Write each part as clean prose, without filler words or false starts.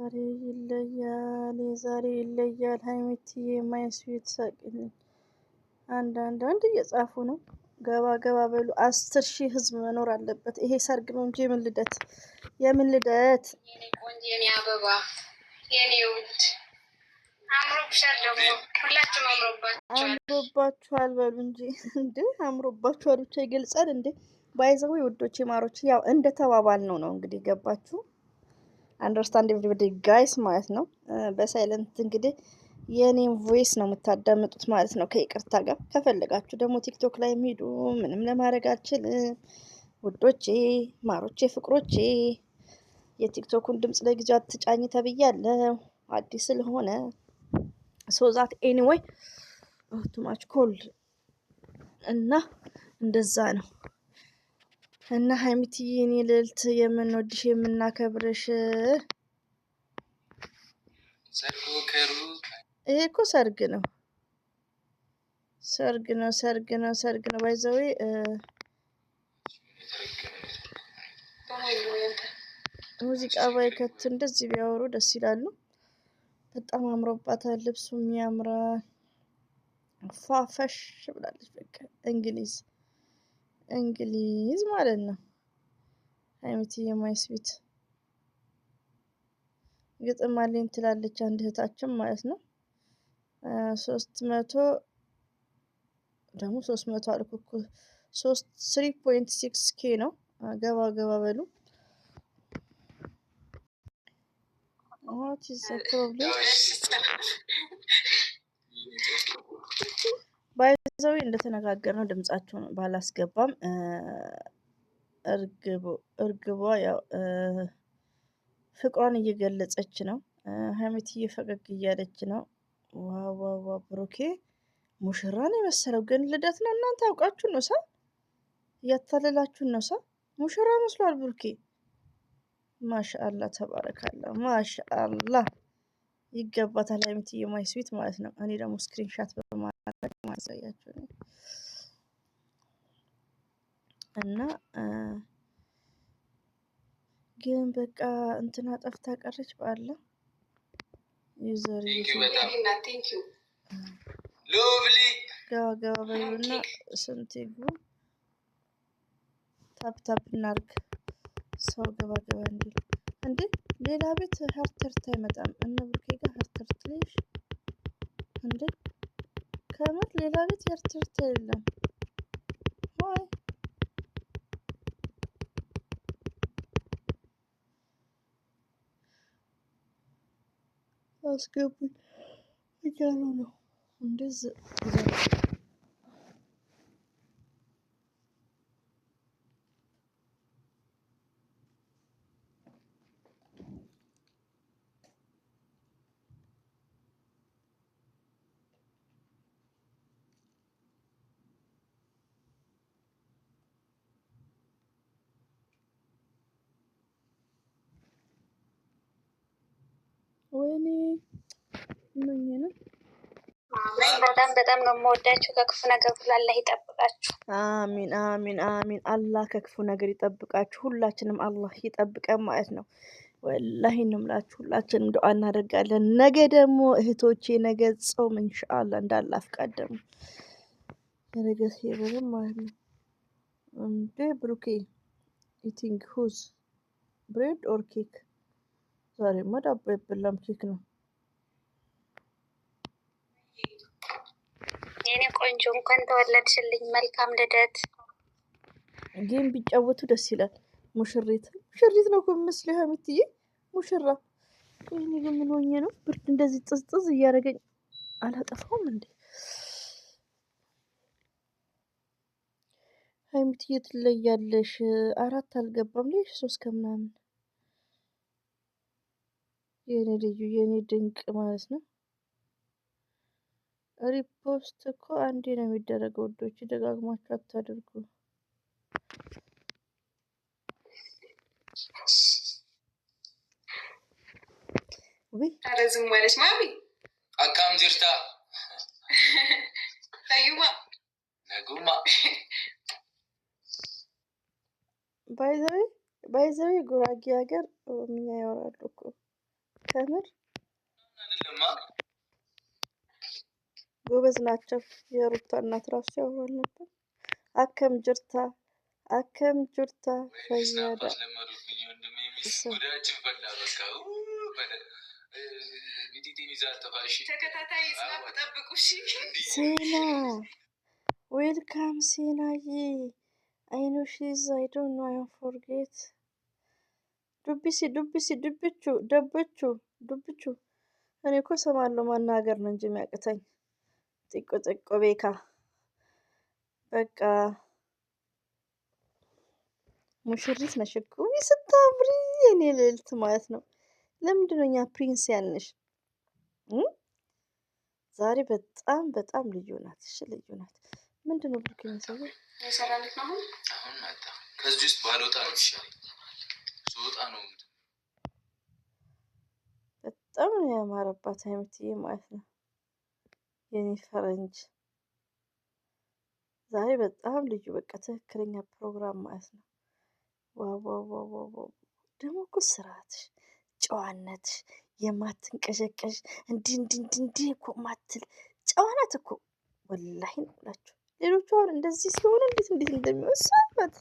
ዛሬ ይለያል ሀይሚትዬ ማይስዊት ሳቅልኝ አንድ እየጻፉ ነው። ገባ በሉ 10,000 ህዝብ መኖር አለበት። ይሄ ሰርግ ነው እንጂ የምን ልደት የኔ ቆንጆ የኔ አበባ የኔ ውድ አምሮብሻል። ደግሞ ሁላችሁም አምሮባችኋል በሉ እንጂ እንዴ አምሮባችኋል ብቻ ይገልጻል እንዴ። ባይዘው ውዶቼ ማሮች ያው እንደ ተባባል ነው እንግዲህ ገባችሁ። አንደርስታንድ ኤቭሪባዲ ጋይስ ማለት ነው። በሳይለንት እንግዲህ የኔም ቮይስ ነው የምታዳምጡት ማለት ነው። ከይቅርታ ጋር ከፈለጋችሁ ደግሞ ቲክቶክ ላይ የሚሄዱ ምንም ለማድረግ አልችልም ውዶቼ ማሮቼ ፍቅሮቼ። የቲክቶኩን ድምጽ ለጊዜው አትጫኝ ተብያለሁ አዲስ ስለሆነ ሶዛት ኤኒዌይ ቱ ማች ኮልድ እና እንደዛ ነው። እና ሀይሚትዬ የኔ ልዕልት የምንወድሽ የምናከብርሽ ይሄ እኮ ሰርግ ነው ባይዘዌ ሙዚቃ ባይከቱ እንደዚህ ቢያወሩ ደስ ይላሉ። በጣም አምሮባታል፣ ልብሱም ያምራል። ፋፈሽ ብላለች። በቃ እንግሊዝ ማለት ነው። ሀይሚትዬ ማይስዊት ግጥም አለኝ ትላለች አንድ እህታችን ማለት ነው። 300 ደግሞ 300 አልኩ እኮ 3.6 ኬ ነው። ገባ በሉ። what is the problem ባይዘው እንደተነጋገርነው ድምጻቸውን ባላስገባም እርግቧ ያው ፍቅሯን እየገለጸች ነው። ሀይሚትዬ ፈገግ እያለች ነው። ዋው ብሩኬ ሙሽራን የመሰለው ግን ልደት ነው። እናንተ አውቃችሁ ነው እያታለላችሁን ነው ሙሽራ መስሏል ብሩኬ። ማሻአላ ተባረካላ ማሻአላ ይገባታል። ሀይሚትዬ ማይስዊት ማለት ነው። እኔ ደግሞ ስክሪንሻት በማድረግ ማሳያችሁ ነው። እና ግን በቃ እንትና ጠፍታ ቀረች ባለ ዩዘር ገባ በሉና ስንት ይግቡ ታፕ እናርግ። ሰው ገባ እንዲል እንዴ ሌላ ቤት ሀርተርት አይመጣም። እነ ብሩኬ ጋር ሀርተርት ልሽ እንዴ ከምር ሌላ ቤት ሀርተርት የለም። ዋይ አስገቡኝ እያሉ ነው እንደዚህ ወይኔ ምን ነው። በጣም ነው የምወዳችሁ። ከክፉ ነገር ሁሉ አላህ ይጠብቃችሁ። አሚን። አላህ ከክፉ ነገር ይጠብቃችሁ። ሁላችንም አላህ ይጠብቀን ማለት ነው። ወላሂ እንምላችሁ ሁላችንም ዱአ እናደርጋለን። ነገ ደግሞ እህቶቼ ነገ ጾም ኢንሻአላህ እንዳላህ ፍቃድ ደግሞ ነገ ሲበርም ማለት ነው። እንዴ ብሩኬ ኢቲንግ ሁዝ ብሬድ ኦር ኬክ? ዛሬማ ዳቦ አይበላም ኬክ ነው። የኔ ቆንጆ እንኳን ተወለድሽልኝ፣ መልካም ልደት። ጌም ቢጫወቱ ደስ ይላል። ሙሽሪት ነው እኮ የሚመስለው ሀይሚትዬ ሙሽራ። እኔ ግን ምን ሆኜ ነው ብርድ እንደዚህ ጥዝጥዝ እያደረገኝ አላጠፋውም እንዴ? ሀይሚትዬ ትለያለሽ። 4 አልገባም ልሽ 3 ከምናምን የኔ ልዩ የኔ ድንቅ ማለት ነው። ሪፖስት እኮ አንዴ ነው የሚደረገው ውዶች፣ ደጋግማችሁ አታድርጉ። ኧረ ዝም አለች ማሚ። አካም ጅርታ ታዩማ ነጉማ ባይዘዊ ጉራጌ ሀገር ኦሮምኛ ያወራሉ እኮ ከምር ጎበዝ ናቸው። የሩታ እናት ራሱ ያወራል ነበር። አከም ጅርታ ፈያዳ ሴና ዌልካም ሴናዬ አይኖ ሺዝ አይ ዶንት ኖ አይ ፎርጌት ዱብቹ እኔ እኮ ሰማለሁ ማናገር ነው እንጂ የሚያቅተኝ። ጥቆ ቤካ በቃ ሙሽሪት ነሽ እኮ ስታምሪ የኔ ልዕልት ማለት ነው። ለምንድን ነው እኛ ፕሪንስ ያልንሽ? ዛሬ በጣም ልዩ ናት። እሺ ልዩ ናት። ምንድን ነው ብሩክ የሚሰራው? የሰራልክ ነው። አሁን መጣ። ከዚህ ውስጥ ባልወጣ ነው ይሻለኝ። ስወጣ ነው በጣም ያማረባት ሀይሚትዬ ማለት ነው። የኔ ፈረንጅ ዛሬ በጣም ልዩ በቃ ትክክለኛ ፕሮግራም ማለት ነው። ዋው ደግሞ እኮ ስርዓትሽ፣ ጨዋነትሽ የማትንቀዠቀዥ እንዲህ እኮ ማትል ጨዋነት እኮ ወላሂ ነው ብላችሁ። ሌሎቹ አሁን እንደዚህ ሲሆኑ እንዴት እንደሚወሳበት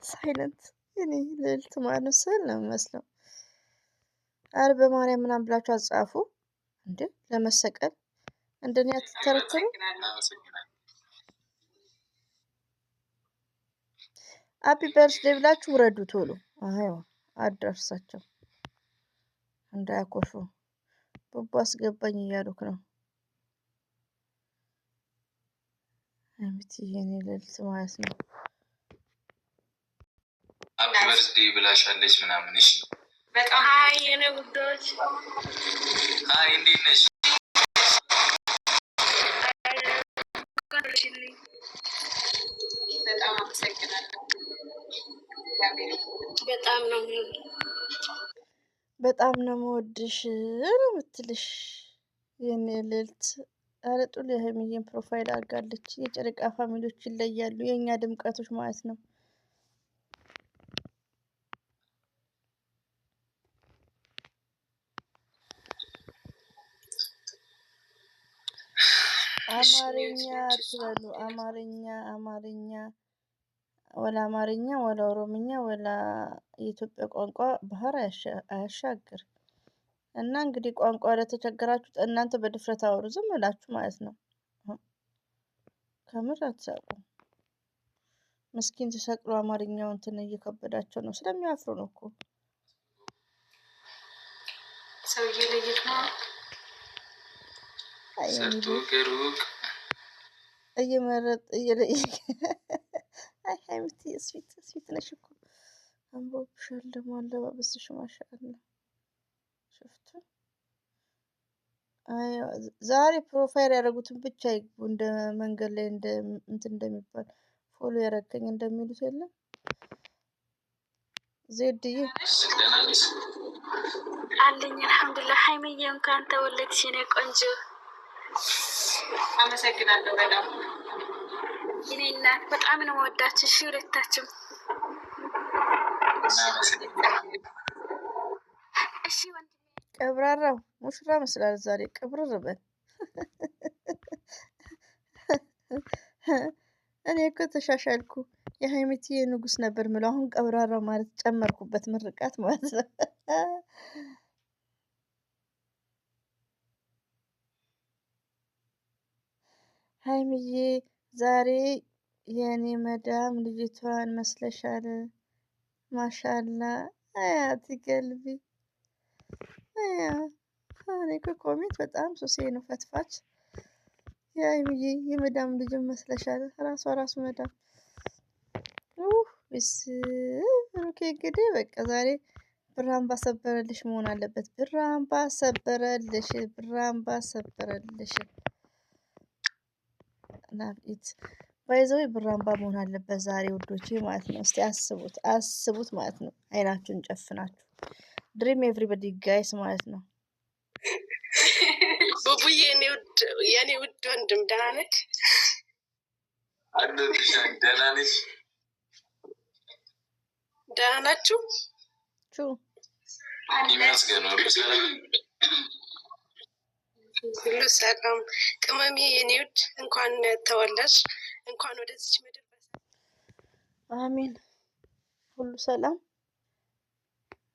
ሳይለንት እኔ ልዕልት ማለት ነው ስል ነው የሚመስለው። አረ በማርያም ምናምን ብላችሁ አጻፉ እንዴ ለመሰቀል እንደኔ አትተረተሩ። ሃፒ በርዝዴ ብላችሁ ውረዱ ቶሎ። አዎ አዳርሳቸው እንዳያኮርፉ። ቡቡ አስገባኝ እያሉክ ነው። ሀይሚትዬ የኔ ልዕልት ማለት ነው። ሃፒ በርዝዴ ብላሻለች ምናምን። እሺ በጣም አይ የኔ ውዶች አይ እንዴት ነሽ? በጣም አመሰግናለሁ። በጣም ነው የምወድሽ ነው የምትልሽ የኔ ልዕልት። ኧረ ጡል የሀይሚዬን ፕሮፋይል አድርጋለች። የጨረቃ ፋሚሊዎች ይለያሉ፣ የእኛ ድምቀቶች ማለት ነው። አማርኛ ትበሉ። አማርኛ ወላ አማርኛ ወላ ኦሮምኛ ወላ የኢትዮጵያ ቋንቋ ባህር አያሻግር እና እንግዲህ ቋንቋ ለተቸገራችሁ እናንተ በድፍረት አውሩ፣ ዝም ብላችሁ ማለት ነው። ከምር አትሳቁ። ምስኪን ተሰቅሎ አማርኛው እንትን እየከበዳቸው ነው፣ ስለሚያፍሩ ነው እኮ። ሰውዬ ለይት ነው ሰርቶ ከሩቅ እየመረጥ እየለየ አይ ሀይሚቲ ስዊት ነሽ እኮ አምሮብሻል። ደግሞ አለባበስሽ ማሻአላ ሽፍቱ። አይ ዛሬ ፕሮፋይል ያደረጉትን ብቻ ይግቡ። እንደ መንገድ ላይ እንደ እንትን እንደሚባል ፎሎ ያረከኝ እንደሚሉት የለም። ዜድዬ አለኝ አልሐምዱሊላህ። ሀይሚዬ እንኳን ተወለድሽ የኔ ቆንጆ። አመሰግናለሁ በጣም የኔ እናት። በጣም ነው የምወዳችሁ። እሺ ሁለታችሁም እሺ። ወንድሜ ቀብራራው ሙሽራ መስላል ዛሬ ቅብርር በል። እኔ እኮ ተሻሻልኩ። የሀይሚትዬ ንጉስ ነበር ምለው፣ አሁን ቀብራራው ማለት ጨመርኩበት፣ ምርቃት ማለት ነው። ሀይሚዬ ዛሬ የኔ መዳም ልጅቷን መስለሻል። ማሻላ አያት ገልቢ አያ እኔ እኮ ኮሜንት በጣም ሱሴ ነው፣ ፈትፋች። የሀይሚዬ የመዳም ልጅም መስለሻል። ራሱ መዳም ቢስ ኦኬ። እንግዲህ በቃ ዛሬ ብራምባ ሰበረልሽ መሆን አለበት። ብራምባ ሰበረልሽ። ናፊት ባይዘው ብራምባ መሆን አለበት ዛሬ ውዶቼ ማለት ነው። እስቲ አስቡት ማለት ነው። አይናችሁን ጨፍናችሁ ድሪም ኤቭሪባዲ ጋይስ ማለት ነው። ቡቡዬ የኔ ውድ ወንድም ደህና ነህ? ደህና ነሽ? ደህና ናችሁ? ይመስገን ነው። ሁሉ ሰላም ቅመሜ የኔ ውድ እንኳን ተወለድሽ፣ እንኳን ወደዚች ምድር አሜን። ሁሉ ሰላም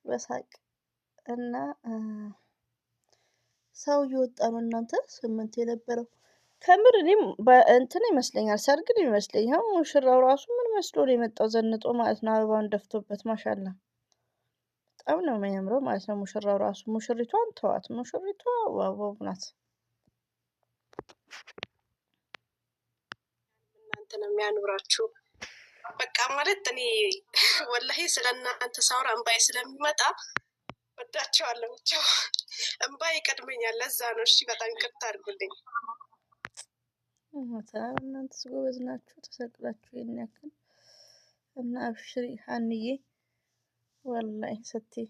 በሳቅ እና ሰው እየወጣ ነው። እናንተ 8 የነበረው ከምር እኔም እንትን ይመስለኛል ሰርግ ነው ይመስለኝ። አሁን ሙሽራው ራሱ ምን መስሎ ነው የመጣው ዘንጦ ማለት ነው። አበባውን ደፍቶበት ማሻላ በጣም ነው የሚያምረው ማለት ነው። ሙሽራው ራሱ ሙሽሪቷን ተዋት። ሙሽሪቷ ዋው ናት። እናንተ ነው የሚያኖራችሁ። በቃ ማለት እኔ ወላሂ ስለ እናንተ ሳውራ እንባይ ስለሚመጣ ወዳቸዋለሁ። ብቻ እንባይ ይቀድመኛል። ለዛ ነው። እሺ በጣም ይቅርታ አድርጉልኝ። እናንተስ ጎበዝ ናችሁ፣ ተሰቅላችሁ ይሄን ያክል እና አብሽሪ ሀንዬ ወላሂ ስትይ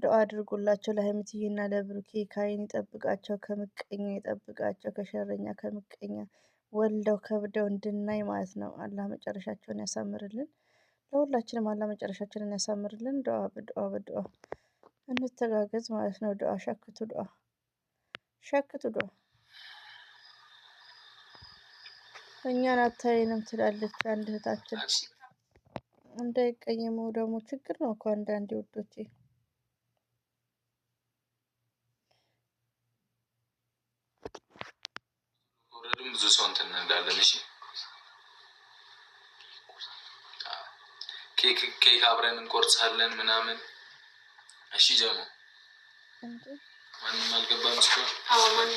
ዱአ አድርጉላቸው ለሀይሚትዬና ለብሩኬ። ከአይን ይጠብቃቸው፣ ከምቀኛ ይጠብቃቸው፣ ከሸረኛ ከምቀኛ ወልደው ከብደው እንድናይ ማለት ነው። አላህ መጨረሻቸውን ያሳምርልን። ለሁላችንም አላህ መጨረሻችንን ያሳምርልን። ዱአ በዱአ እንተጋገዝ ማለት ነው። ዱአ ሸክቱ ዱአ እኛን አታይንም ትላለች አንድ እህታችን። እንዳይቀየሙ ደግሞ ችግር ነው እኮ አንዳንዴ ውዶቼ። ብዙ ሰው እንትን እንዳለን። እሺ ኬክ አብረን እንቆርሳለን ምናምን። እሺ ጀሙ ማንም አልገባም እስካሁን።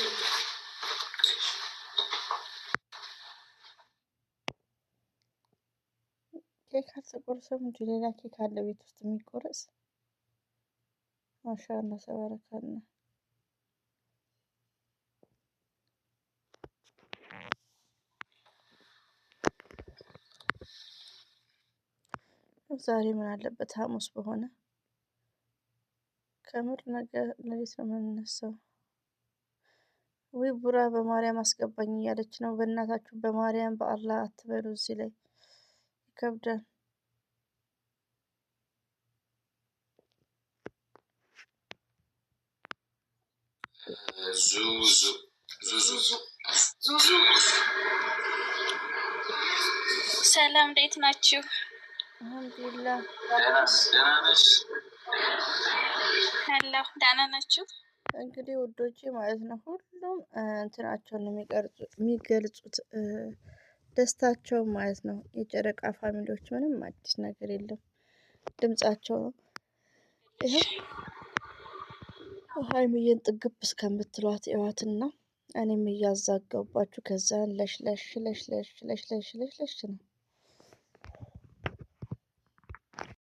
ኬክ አልተቆረሰም እንጂ ሌላ ኬክ አለ ቤት ውስጥ የሚቆረስ። ማሻአላ ተባረካላ። ዛሬ ምን አለበት ሐሙስ በሆነ። ከምር ነገ ሌሊት ነው የምንነሳው። ወይ ቡራ በማርያም አስገባኝ እያለች ነው። በእናታችሁ በማርያም በአላህ አትበሉ። እዚህ ላይ ይከብዳል። ሰላም እንዴት ናችሁ? አልሐምዱሊላህ ደህና ነሽ? አላህ ደህና ናችሁ? እንግዲህ ውዶቼ ማለት ነው ሁሉም እንትናቸውን የሚገልጹት ደስታቸው ማለት ነው። የጨረቃ ፋሚሊዎች ምንም አዲስ ነገር የለም፣ ድምጻቸው ነው። ይሄ ሀይሚዬን ጥግብ እስከምትሏት እዋትና እኔም እያዛጋባችሁ ከዛ ለሽ ነው።